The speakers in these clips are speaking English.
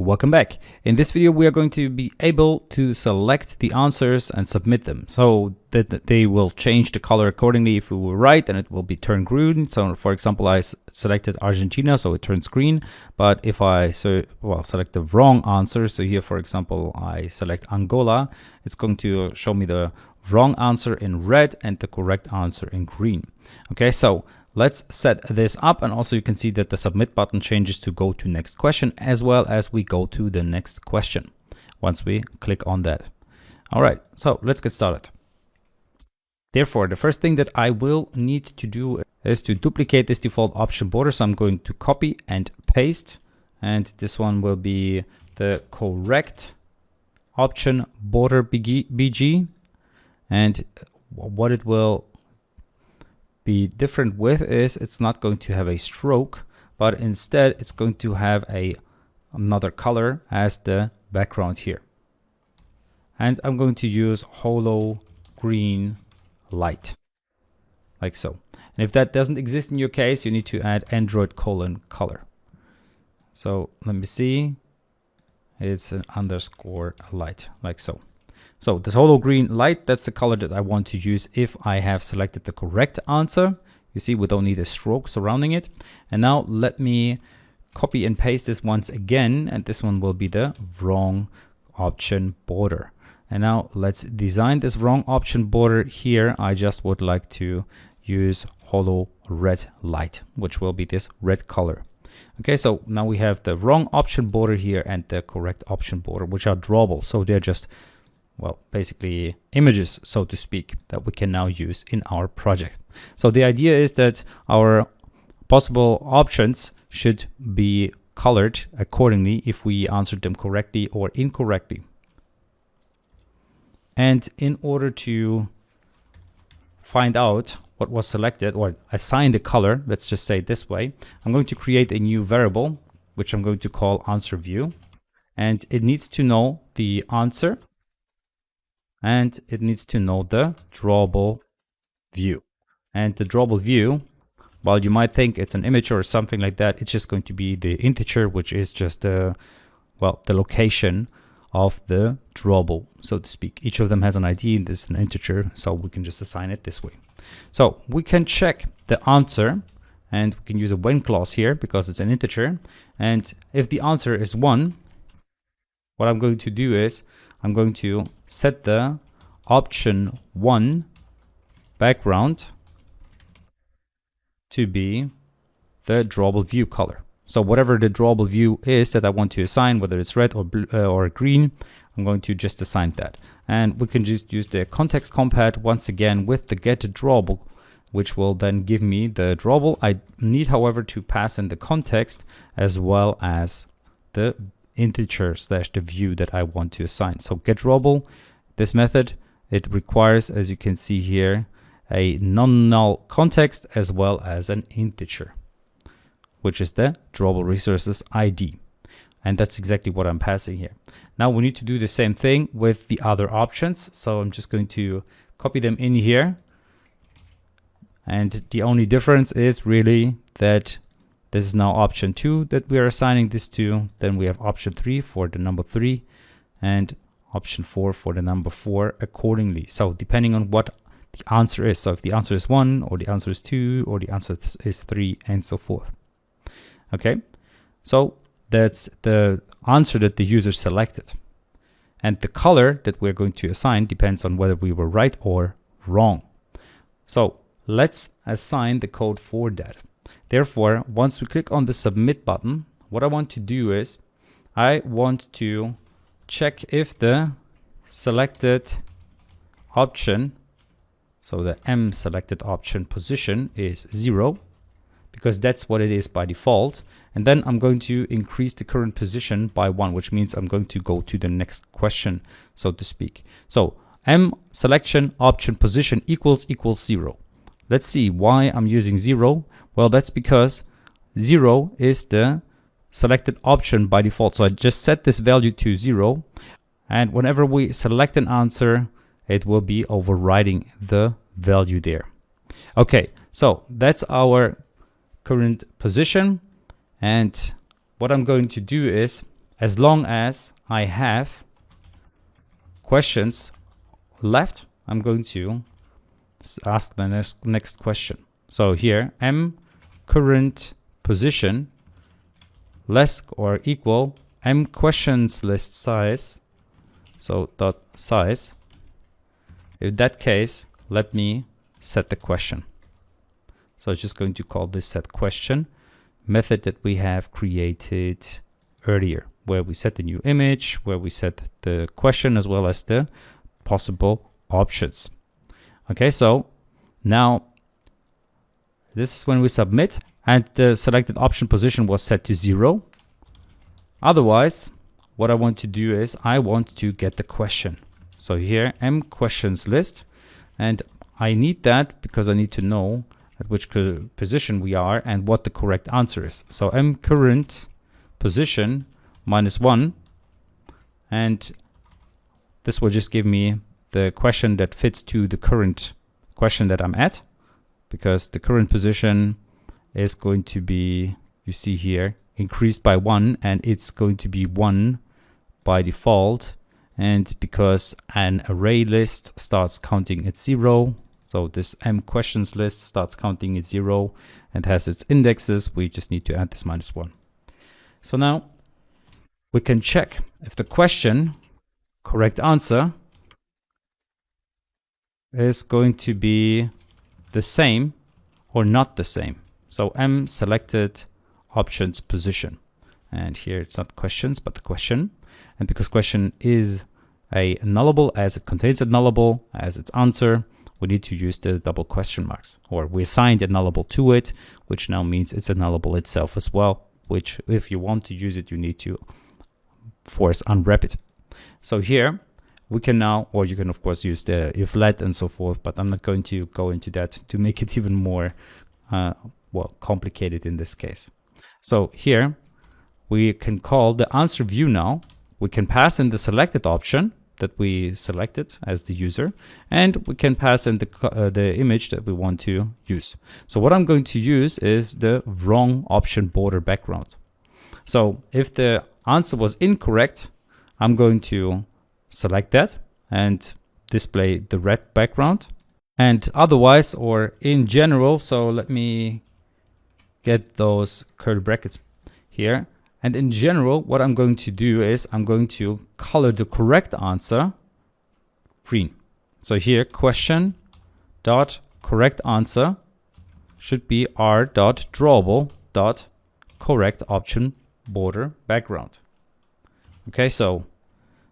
Welcome back. In this video, we are going to be able to select the answers and submit them so that they will change the color accordingly. If we were right, then it will be turned green. So for example, I selected Argentina, so it turns green. But if I select the wrong answer, so here, for example, I select Angola, it's going to show me the wrong answer in red and the correct answer in green. Okay, so let's set this up, and also you can see that the submit button changes to go to next question, as well as we go to the next question once we click on that. All right, so let's get started. Therefore, the first thing that I will need to do is to duplicate this default option border. So I'm going to copy and paste, and this one will be the correct option border BG. And what it will be different with is it's not going to have a stroke, but instead it's going to have another color as the background here. And I'm going to use holo green light, like so. And if that doesn't exist in your case, you need to add Android color. So let me see, it's an underscore light, like so. So this holo green light, that's the color that I want to use if I have selected the correct answer. You see, we don't need a stroke surrounding it. And now let me copy and paste this once again, and this one will be the wrong option border. And now let's design this wrong option border here. I just would like to use holo red light, which will be this red color. Okay, so now we have the wrong option border here and the correct option border, which are drawable. So they're just, well, basically images, so to speak, that we can now use in our project. So the idea is that our possible options should be colored accordingly if we answered them correctly or incorrectly. And in order to find out what was selected or assign the color, let's just say it this way, I'm going to create a new variable, which I'm going to call answer view. And it needs to know the answer, and it needs to know the drawable view. And the drawable view, while you might think it's an image or something like that, it's just going to be the integer, which is just the location of the drawable, so to speak. Each of them has an ID, and this is an integer, so we can just assign it this way. So we can check the answer, and we can use a when clause here because it's an integer. And if the answer is 1, what I'm going to do is I'm going to set the option 1 background to be the drawable view color. So whatever the drawable view is that I want to assign, whether it's red or blue or green, I'm going to just assign that. And we can just use the context compat once again with the get drawable, which will then give me the drawable. I need, however, to pass in the context as well as the integer / the view that I want to assign. So get drawable, this method, it requires, as you can see here, a non-null context as well as an integer, which is the drawable resources ID. And that's exactly what I'm passing here. Now we need to do the same thing with the other options. So I'm just going to copy them in here. And the only difference is really that this is now option 2 that we are assigning this to. Then we have option 3 for the number 3 and option 4 for the number 4 accordingly. So depending on what the answer is. So if the answer is 1 or the answer is 2 or the answer is 3 and so forth. Okay, so that's the answer that the user selected. And the color that we're going to assign depends on whether we were right or wrong. So let's assign the code for that. Therefore, once we click on the submit button, what I want to do is I want to check if the selected option, so the M selected option position is 0, because that's what it is by default. And then I'm going to increase the current position by 1, which means I'm going to go to the next question, so to speak. So M selection option position equals 0. Let's see why I'm using 0. Well, that's because 0 is the selected option by default. So I just set this value to 0. And whenever we select an answer, it will be overriding the value there. Okay, so that's our current position. And what I'm going to do is as long as I have questions left, I'm going to ask the next question. So here, m current position less or equal m questions list size, so dot size. In that case, let me set the question. So it's just going to call this set question method that we have created earlier, where we set the new image, where we set the question as well as the possible options. Okay, so now this is when we submit and the selected option position was set to 0. Otherwise, what I want to do is I want to get the question. So here, m questions list, and I need that because I need to know at which position we are and what the correct answer is. So m current position -1, and this will just give me the question that fits to the current question that I'm at, because the current position is going to be, you see here, increased by 1, and it's going to be 1 by default. And because an array list starts counting at 0, so this m questions list starts counting at 0 and has its indexes, we just need to add this -1. So now we can check if the question correct answer is going to be the same or not the same. So m selected options position, and here it's not questions but the question, and because question is a nullable, as it contains a nullable as its answer, we need to use the double question marks, or we assigned a nullable to it, which now means it's a nullable itself as well, which if you want to use it, you need to force unwrap it. So here we can now, or you can of course use the if let and so forth, but I'm not going to go into that to make it even more well, complicated in this case. So here we can call the answer view now. We can pass in the selected option that we selected as the user, and we can pass in the image that we want to use. So what I'm going to use is the wrong option border background. So if the answer was incorrect, I'm going to select that and display the red background. And otherwise, or in general, so let me get those curly brackets here. And in general, what I'm going to do is I'm going to color the correct answer green. So here, question dot correct answer should be r dot drawable dot correct option border background. Okay, so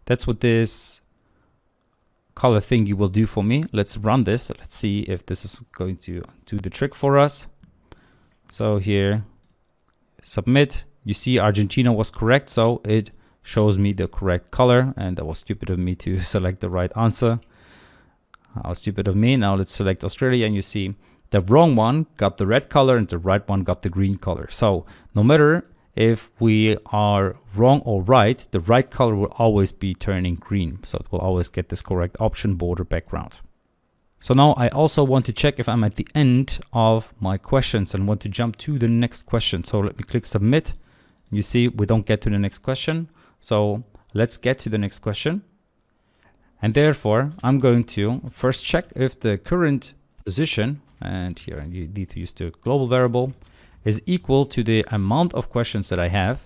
that's what this color thing you will do for me. Let's run this. Let's see if this is going to do the trick for us. So here, submit. You see Argentina was correct, so it shows me the correct color, and that was stupid of me to select the right answer. How stupid of me. Now let's select Australia, and you see the wrong one got the red color and the right one got the green color. So no matter if we are wrong or right, the right color will always be turning green. So it will always get this correct option border background. So now I also want to check if I'm at the end of my questions and want to jump to the next question. So let me click submit. You see we don't get to the next question. So let's get to the next question. And therefore I'm going to first check if the current position, and here you need to use the global variable, is equal to the amount of questions that I have.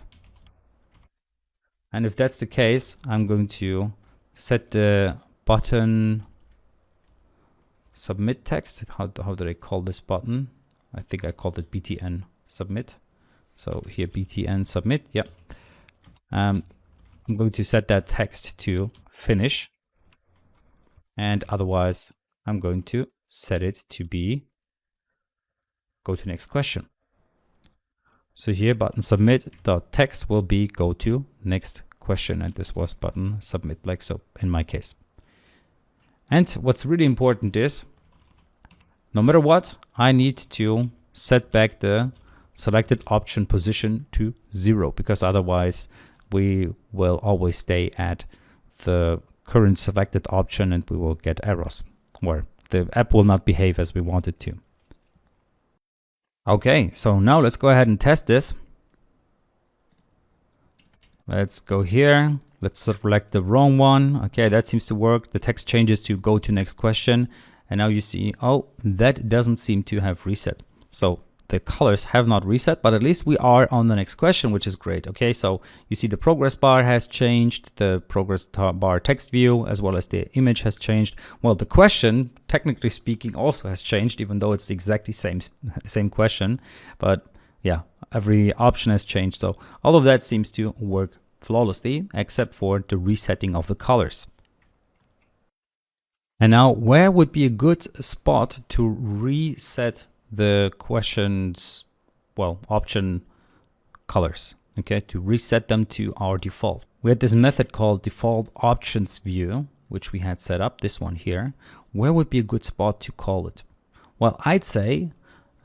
And if that's the case, I'm going to set the button submit text. How did I call this button? I think I called it btn submit. So here btn submit. Yep. I'm going to set that text to finish, and otherwise I'm going to set it to be go to next question. So here button submit dot text will be go to next question, and this was button submit, like so in my case. And what's really important is, no matter what, I need to set back the selected option position to 0, because otherwise we will always stay at the current selected option and we will get errors, or the app will not behave as we want it to. Okay, so now let's go ahead and test this. Let's go here. Let's select the wrong one. Okay, that seems to work. The text changes to go to next question. And now you see, oh, that doesn't seem to have reset. So the colors have not reset, but at least we are on the next question, which is great. Okay, so you see the progress bar has changed, the progress bar text view, as well as the image has changed. Well, the question, technically speaking, also has changed, even though it's the exactly same question. But yeah, every option has changed. So all of that seems to work flawlessly, except for the resetting of the colors. And now, where would be a good spot to reset the questions, well, option colors, okay, to reset them to our default? We had this method called default options view, which we had set up, this one here. Where would be a good spot to call it? Well, I'd say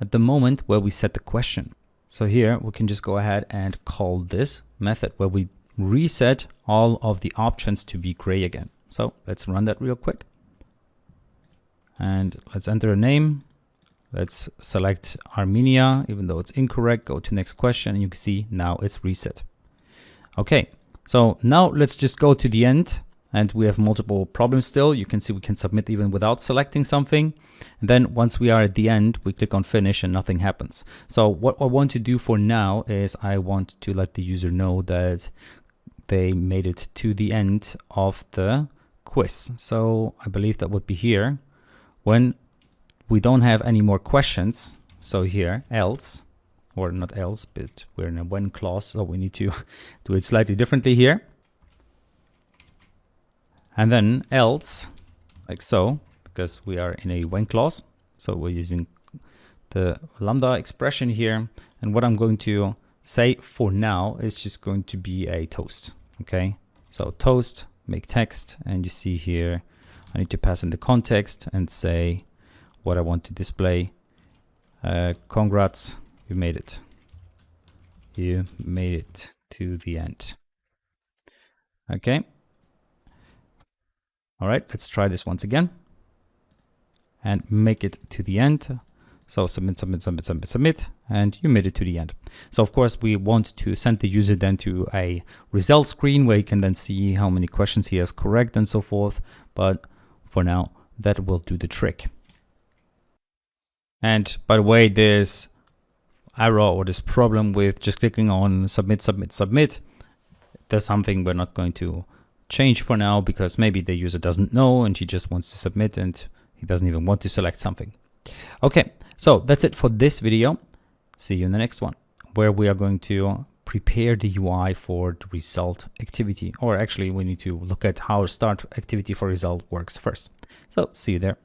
at the moment where we set the question. So here we can just go ahead and call this method where we reset all of the options to be gray again. So let's run that real quick. And let's enter a name. Let's select Armenia, even though it's incorrect. Go to next question, and you can see now it's reset. Okay, so now let's just go to the end, and we have multiple problems still. You can see we can submit even without selecting something. And then once we are at the end, we click on finish and nothing happens. So what I want to do for now is I want to let the user know that they made it to the end of the quiz. So I believe that would be here. When we don't have any more questions, so here, else, or not else, but we're in a when clause, so we need to do it slightly differently here. And then else, like so, because we are in a when clause. So we're using the lambda expression here. And what I'm going to say for now is just going to be a toast, okay? So toast, make text, and you see here, I need to pass in the context and say what I want to display. Congrats, you made it. You made it to the end. Okay. All right, let's try this once again and make it to the end. So submit, submit, submit, submit, submit, and you made it to the end. So of course we want to send the user then to a result screen where you can then see how many questions he has correct and so forth. But for now, that will do the trick. And by the way, this error or this problem with just clicking on submit, submit, submit, that's something we're not going to change for now, because maybe the user doesn't know and he just wants to submit and he doesn't even want to select something. Okay, so that's it for this video. See you in the next one, where we are going to prepare the UI for the result activity. Or actually, we need to look at how start activity for result works first. So see you there.